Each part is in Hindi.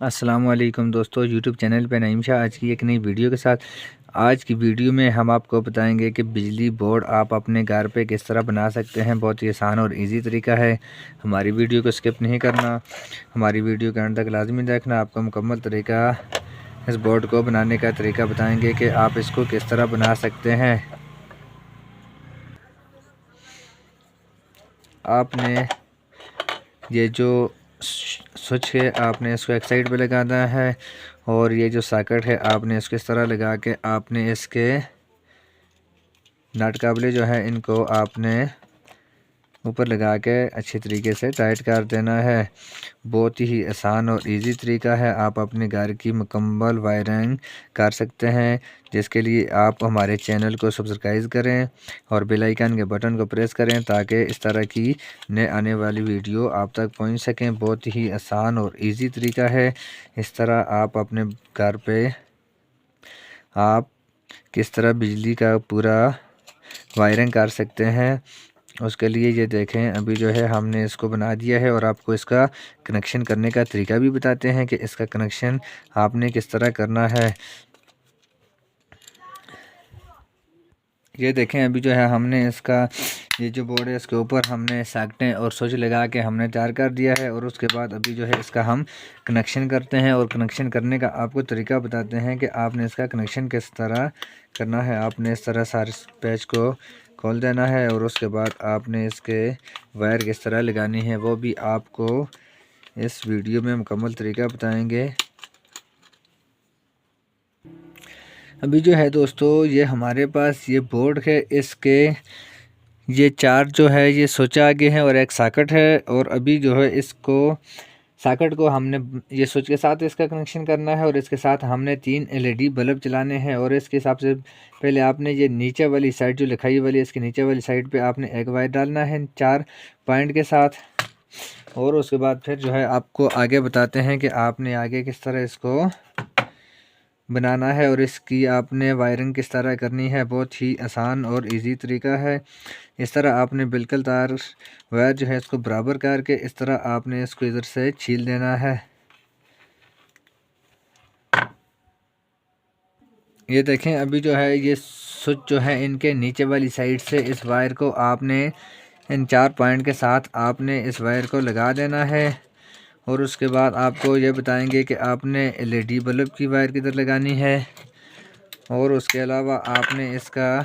अस्सलाम वालेकुम दोस्तों, यूट्यूब चैनल पे नईम शाह आज की एक नई वीडियो के साथ। आज की वीडियो में हम आपको बताएंगे कि बिजली बोर्ड आप अपने घर पे किस तरह बना सकते हैं। बहुत ही आसान और इजी तरीका है। हमारी वीडियो को स्किप नहीं करना, हमारी वीडियो के अंत तक लाजमी देखना। आपको मुकम्मल तरीका इस बोर्ड को बनाने का तरीका बताएंगे कि आप इसको किस तरह बना सकते हैं। आपने ये जो स्विच है आपने इसको एक साइड पे लगाना है और ये जो सॉकेट है आपने इसको इस तरह लगा के आपने इसके नट काबले जो है इनको आपने ऊपर लगा के अच्छी तरीके से टाइट कर देना है। बहुत ही आसान और इजी तरीका है। आप अपने घर की मुकम्मल वायरिंग कर सकते हैं, जिसके लिए आप हमारे चैनल को सब्सक्राइब करें और बेल आइकन के बटन को प्रेस करें ताकि इस तरह की नए आने वाली वीडियो आप तक पहुंच सकें। बहुत ही आसान और इजी तरीका है। इस तरह आप अपने घर पे आप किस तरह बिजली का पूरा वायरिंग कर सकते हैं। उसके लिए ये देखें, अभी जो है हमने इसको बना दिया है और आपको इसका कनेक्शन करने का तरीका भी बताते हैं कि इसका कनेक्शन आपने किस तरह करना है। ये देखें, अभी जो है हमने इसका ये जो बोर्ड है इसके ऊपर हमने सॉकेटें और स्विच लगा के हमने तैयार कर दिया है। और उसके बाद अभी जो है इसका हम कनेक्शन करते हैं और कनेक्शन करने का आपको तरीका बताते हैं कि आपने इसका कनेक्शन किस तरह करना है। आपने इस तरह सारे पैच को खोल देना है और उसके बाद आपने इसके वायर किस तरह लगानी है वो भी आपको इस वीडियो में मुकम्मल तरीका बताएंगे। अभी जो है दोस्तों, ये हमारे पास ये बोर्ड है, इसके ये चार जो है ये स्विच आगे हैं और एक सॉकेट है। और अभी जो है इसको सॉकेट को हमने ये स्विच के साथ इसका कनेक्शन करना है और इसके साथ हमने 3 एलईडी बल्ब चलाने हैं। और इसके हिसाब से पहले आपने ये नीचे वाली साइड जो लिखाई वाली है इसके नीचे वाली साइड पे आपने एक वायर डालना है 4 पॉइंट के साथ। और उसके बाद फिर जो है आपको आगे बताते हैं कि आपने आगे किस तरह इसको बनाना है और इसकी आपने वायरिंग किस तरह करनी है। बहुत ही आसान और इजी तरीका है। इस तरह आपने बिल्कुल तार वायर जो है इसको बराबर करके इस तरह आपने इसको इधर से छील देना है। ये देखें, अभी जो है ये स्विच जो है इनके नीचे वाली साइड से इस वायर को आपने इन 4 पॉइंट के साथ आपने इस वायर को लगा देना है। और उसके बाद आपको ये बताएंगे कि आपने एलईडी बल्ब की वायर किधर लगानी है। और उसके अलावा आपने इसका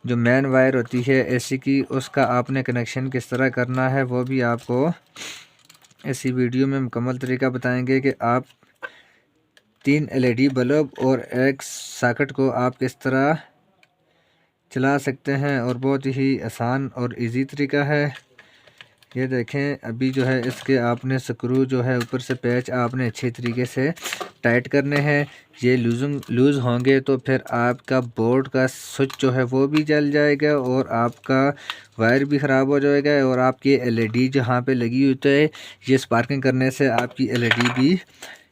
जो मेन वायर होती है एसी की उसका आपने कनेक्शन किस तरह करना है वो भी आपको इसी वीडियो में मुकम्मल तरीका बताएंगे कि आप 3 एलईडी बल्ब और एक सॉकेट को आप किस तरह चला सकते हैं। और बहुत ही आसान और इजी तरीका है। ये देखें, अभी जो है इसके आपने स्क्रू जो है ऊपर से पैच आपने अच्छे तरीके से टाइट करने हैं। ये लूज़ होंगे तो फिर आपका बोर्ड का स्विच जो है वो भी जल जाएगा और आपका वायर भी ख़राब हो जाएगा। और आपकी एलईडी जहाँ पे लगी हुई है ये स्पार्किंग करने से आपकी एलईडी भी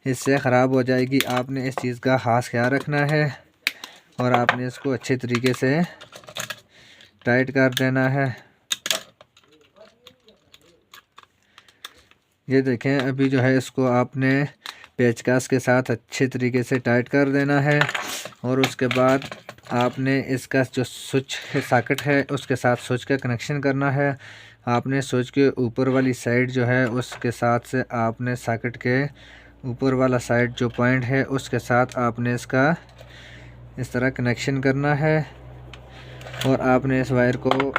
इससे ख़राब हो जाएगी। आपने इस चीज़ का ख़ास ख्याल रखना है और आपने इसको अच्छे तरीके से टाइट कर देना है। ये देखें, अभी जो है इसको आपने पेचकस के साथ अच्छे तरीके से टाइट कर देना है। और उसके बाद आपने इसका जो स्विच है सॉकेट है उसके साथ स्विच का कनेक्शन करना है। आपने स्विच के ऊपर वाली साइड जो है उसके साथ से आपने सॉकेट के ऊपर वाला साइड जो पॉइंट है उसके साथ आपने इसका इस तरह कनेक्शन करना है। और आपने इस वायर को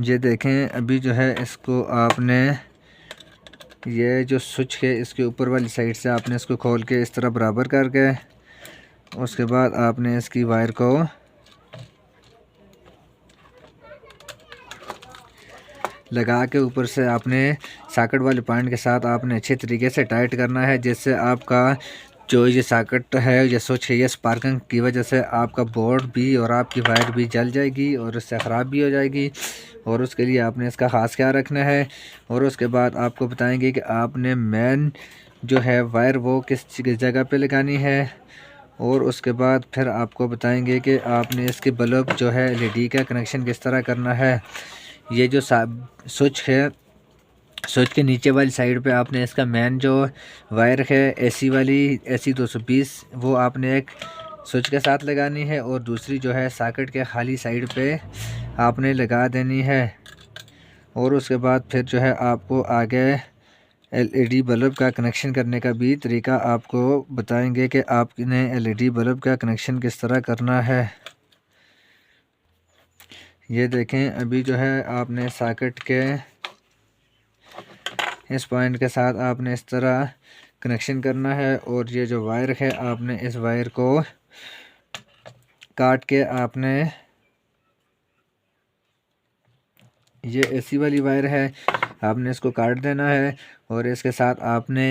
ये देखें, अभी जो है इसको आपने ये जो स्विच है इसके ऊपर वाली साइड से आपने इसको खोल के इस तरह बराबर करके उसके बाद आपने इसकी वायर को लगा के ऊपर से आपने सॉकेट वाले पॉइंट के साथ आपने अच्छे तरीके से टाइट करना है, जिससे आपका जो ये सॉकेट है ये स्विच है, ये स्पार्किंग की वजह से आपका बोर्ड भी और आपकी वायर भी जल जाएगी और इससे ख़राब भी हो जाएगी। और उसके लिए आपने इसका ख़ास ख्याल रखना है। और उसके बाद आपको बताएंगे कि आपने मेन जो है वायर वो किस जगह पे लगानी है। और उसके बाद फिर आपको बताएंगे कि आपने इसके बल्ब जो है एलईडी का कनेक्शन किस तरह करना है। ये जो स्विच है, स्विच के नीचे वाली साइड पे आपने इसका मेन जो वायर है एसी वाली, एसी 220, वो आपने एक स्विच के साथ लगानी है और दूसरी जो है सॉकेट के खाली साइड पे आपने लगा देनी है। और उसके बाद फिर जो है आपको आगे एलईडी बल्ब का कनेक्शन करने का भी तरीका आपको बताएंगे कि आपने एलईडी बल्ब का कनेक्शन किस तरह करना है। ये देखें, अभी जो है आपने सॉकेट के इस पॉइंट के साथ आपने इस तरह कनेक्शन करना है। और ये जो वायर है आपने इस वायर को काट के आपने, ये एसी वाली वायर है, आपने इसको काट देना है। और इसके साथ आपने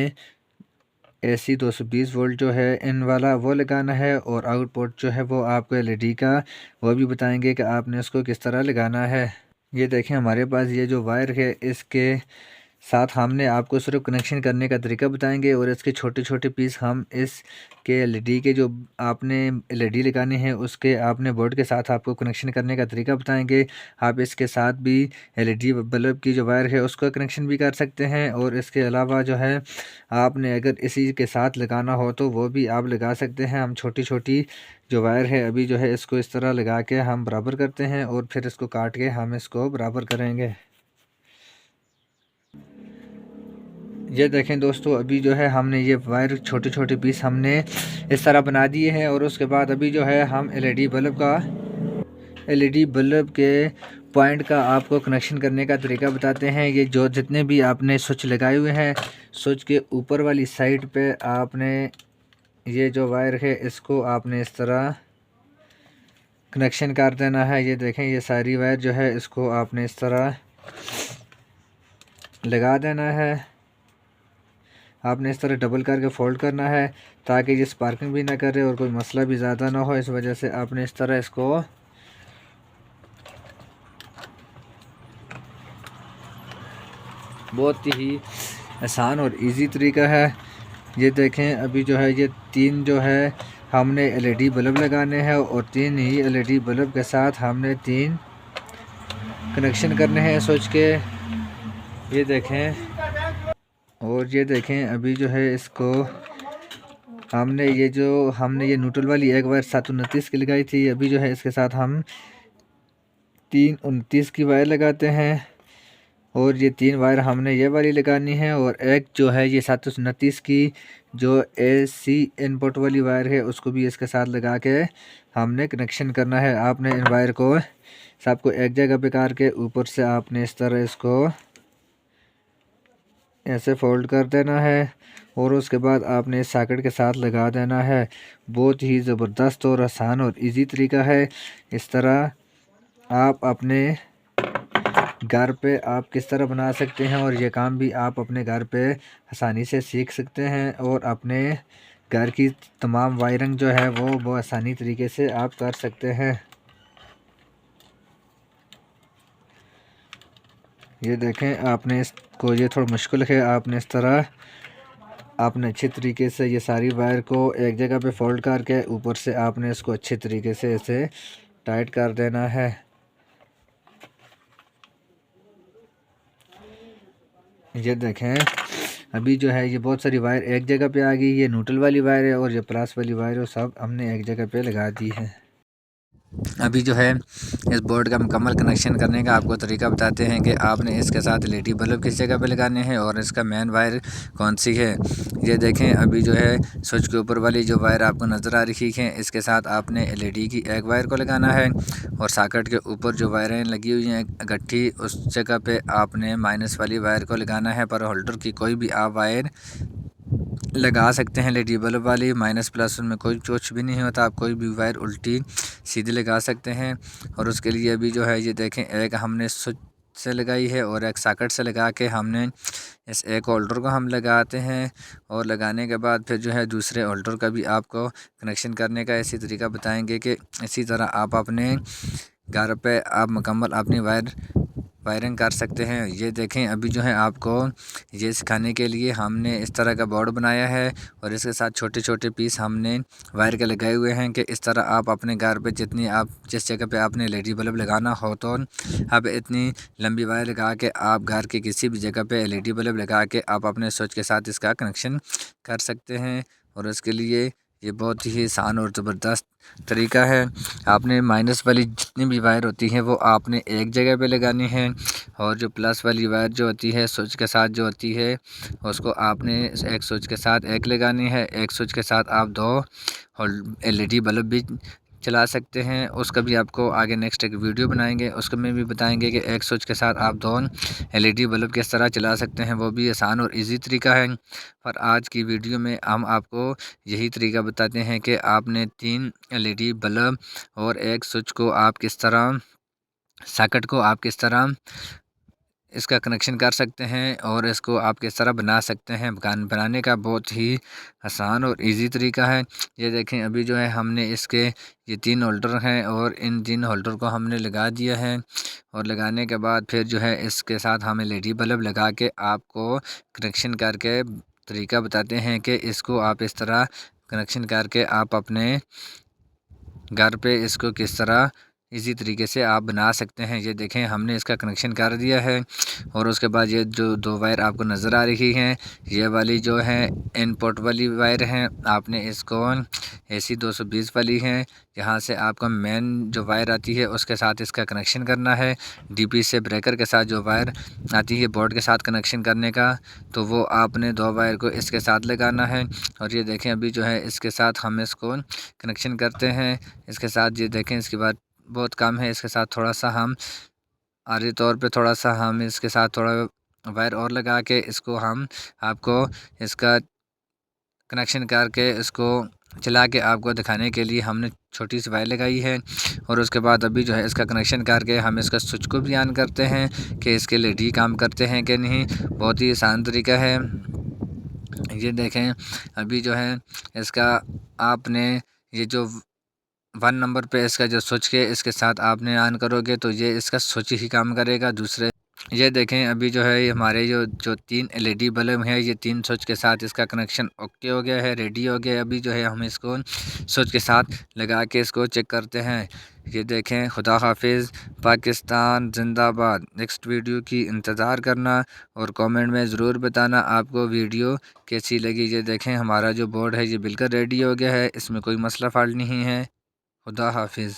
एसी 220 वोल्ट जो है इन वाला वो लगाना है। और आउटपुट जो है वो आपको एलईडी का वो भी बताएंगे कि आपने इसको किस तरह लगाना है। ये देखें, हमारे पास ये जो वायर है इसके साथ हमने आपको सिर्फ कनेक्शन करने का तरीका बताएंगे और इसके छोटे छोटे पीस हम इसके एलईडी के जो आपने एलईडी लगाने हैं उसके आपने बोर्ड के साथ आपको कनेक्शन करने का तरीका बताएंगे। आप इसके साथ भी एलईडी बल्ब की जो वायर है उसका कनेक्शन भी कर सकते हैं। और इसके अलावा जो है आपने अगर इसी के साथ लगाना हो तो वो भी आप लगा सकते हैं। हम छोटी छोटी जो वायर है अभी जो है इसको इस तरह लगा के हम बराबर करते हैं और फिर इसको काट के हम इसको बराबर करेंगे। ये देखें दोस्तों, अभी जो है हमने ये वायर छोटे छोटे पीस हमने इस तरह बना दिए हैं। और उसके बाद अभी जो है हम एलईडी बल्ब के पॉइंट का आपको कनेक्शन करने का तरीका बताते हैं। ये जो जितने भी आपने स्विच लगाए हुए हैं, स्विच के ऊपर वाली साइड पे आपने ये जो वायर है इसको आपने इस तरह कनेक्शन कर देना है। ये देखें, ये सारी वायर जो है इसको आपने इस तरह लगा देना है। आपने इस तरह डबल करके फोल्ड करना है ताकि ये स्पार्किंग भी ना करे और कोई मसला भी ज़्यादा ना हो। इस वजह से आपने इस तरह इसको बहुत ही आसान और इजी तरीका है। ये देखें, अभी जो है ये तीन जो है हमने एलईडी बल्ब लगाने हैं और तीन ही एलईडी बल्ब के साथ हमने तीन कनेक्शन करने हैं स्विच के। ये देखें, और ये देखें अभी जो है इसको हमने ये न्यूट्रल वाली एक वायर 729 की लगाई थी। अभी जो है इसके साथ हम 329 की वायर लगाते हैं। और ये तीन वायर हमने ये वाली लगानी है और एक जो है ये 729 की जो एसी इनपुट वाली वायर है उसको भी इसके साथ लगा के हमने कनेक्शन करना है। आपने इन वायर को सबको एक जगह पे करके ऊपर से आपने इस तरह इसको ऐसे फोल्ड कर देना है और उसके बाद आपने इस सॉकेट के साथ लगा देना है। बहुत ही ज़बरदस्त और आसान और इजी तरीका है। इस तरह आप अपने घर पे आप किस तरह बना सकते हैं और ये काम भी आप अपने घर पे आसानी से सीख सकते हैं और अपने घर की तमाम वायरिंग जो है वो आसानी तरीके से आप कर सकते हैं। ये देखें, आपने इसको, ये थोड़ा मुश्किल है, आपने इस तरह आपने अच्छे तरीके से ये सारी वायर को एक जगह पे फोल्ड करके ऊपर से आपने इसको अच्छे तरीके से ऐसे टाइट कर देना है। ये देखें, अभी जो है ये बहुत सारी वायर एक जगह पे आ गई। ये न्यूट्रल वाली वायर है और ये प्लस वाली वायर है, सब हमने एक जगह पे लगा दी है। अभी जो है इस बोर्ड का मुकम्मल कनेक्शन करने का आपको तरीका बताते हैं कि आपने इसके साथ एलईडी बल्ब किस जगह पे लगाने हैं और इसका मेन वायर कौन सी है। ये देखें, अभी जो है स्विच के ऊपर वाली जो वायर आपको नज़र आ रही है इसके साथ आपने एलईडी की एक वायर को लगाना है और सॉकेट के ऊपर जो वायरें लगी हुई हैं गट्ठी, उस जगह पर आपने माइनस वाली वायर को लगाना है। पर होल्डर की कोई भी आप वायर लगा सकते हैं, एलईडी बल्ब वाली माइनस प्लस उनमें कोई कुछ भी नहीं होता। आप कोई भी वायर उल्टी सीधी लगा सकते हैं। और उसके लिए अभी जो है ये देखें, एक हमने स्विच से लगाई है और एक सॉकेट से लगा के हमने इस एक होल्डर को हम लगाते हैं और लगाने के बाद फिर जो है दूसरे होल्डर का भी आपको कनेक्शन करने का ऐसी तरीका बताएंगे कि इसी तरह आप अपने घर पे आप मुकम्मल अपनी वायरिंग कर सकते हैं। ये देखें, अभी जो है आपको ये सिखाने के लिए हमने इस तरह का बोर्ड बनाया है और इसके साथ छोटे छोटे पीस हमने वायर के लगाए हुए हैं कि इस तरह आप अपने घर पे जितनी आप जिस जगह पे आपने एलईडी बल्ब लगाना हो तो आप इतनी लंबी वायर लगा के आप घर के किसी भी जगह पे एलईडी बल्ब लगा के आप अपने स्विच के साथ इसका कनेक्शन कर सकते हैं। और इसके लिए ये बहुत ही आसान और ज़बरदस्त तरीका है। आपने माइनस वाली जितनी भी वायर होती हैं वो आपने एक जगह पे लगानी है और जो प्लस वाली वायर जो होती है स्विच के साथ जो होती है उसको आपने एक स्विच के साथ एक लगानी है। एक स्विच के साथ आप दो एलईडी बल्ब भी चला सकते हैं। उसका भी आपको आगे नेक्स्ट एक वीडियो बनाएंगे, उसको में भी बताएंगे कि एक स्विच के साथ आप दो एलईडी बल्ब किस तरह चला सकते हैं। वो भी आसान और इजी तरीका है। पर आज की वीडियो में हम आपको यही तरीका बताते हैं कि आपने 3 एलईडी बल्ब और एक स्विच को आप किस तरह सॉकेट को आप किस तरह इसका कनेक्शन कर सकते हैं और इसको आप किस तरह बना सकते हैं। बनाने का बहुत ही आसान और इजी तरीका है। ये देखें, अभी जो है हमने इसके ये 3 होल्डर हैं और इन 3 होल्डर को हमने लगा दिया है और लगाने के बाद फिर जो है इसके साथ हम एलईडी बल्ब लगा के आपको कनेक्शन करके तरीका बताते हैं कि इसको आप इस तरह कनेक्शन करके आप अपने घर पे इसको किस तरह इजी तरीके से आप बना सकते हैं। ये देखें, हमने इसका कनेक्शन कर दिया है और उसके बाद ये जो 2 वायर आपको नज़र आ रही हैं ये वाली जो है इनपुट वाली वायर हैं। आपने इसको AC 220 वाली हैं, यहाँ से आपका मेन जो वायर आती है उसके साथ इसका कनेक्शन करना है। DP से ब्रेकर के साथ जो वायर आती है बोर्ड के साथ कनेक्शन करने का, तो वो आपने 2 वायर को इसके साथ लगाना है। और ये देखें, अभी जो है इसके साथ हम इसको कनेक्शन करते हैं। इसके साथ ये देखें, इसके बाद बहुत कम है, इसके साथ थोड़ा सा हम आर्जी तौर पे थोड़ा सा हम इसके साथ थोड़ा वायर और लगा के इसको हम आपको इसका कनेक्शन करके इसको चला के आपको दिखाने के लिए हमने छोटी सी वायर लगाई है। और उसके बाद अभी जो है इसका कनेक्शन करके हम इसका स्विच को भी ऑन करते हैं कि इसके LED काम करते हैं कि नहीं। बहुत ही आसान तरीका है। ये देखें, अभी जो है इसका आपने ये जो 1 नंबर पे इसका जो स्विच है इसके साथ आपने ऑन करोगे तो ये इसका स्विच ही काम करेगा। दूसरे ये देखें, अभी जो है ये हमारे जो 3 LED बल्ब हैं ये 3 स्विच के साथ इसका कनेक्शन ओके हो गया है, रेडी हो गया है। अभी जो है हम इसको स्विच के साथ लगा के इसको चेक करते हैं। ये देखें, खुदा हाफिज़, पाकिस्तान जिंदाबाद। नेक्स्ट वीडियो की इंतज़ार करना और कमेंट में ज़रूर बताना आपको वीडियो कैसी लगी। ये देखें, हमारा जो बोर्ड है ये बिल्कुल रेडी हो गया है, इसमें कोई मसला फ़ाल्ट नहीं है। खुदा हाफिज़।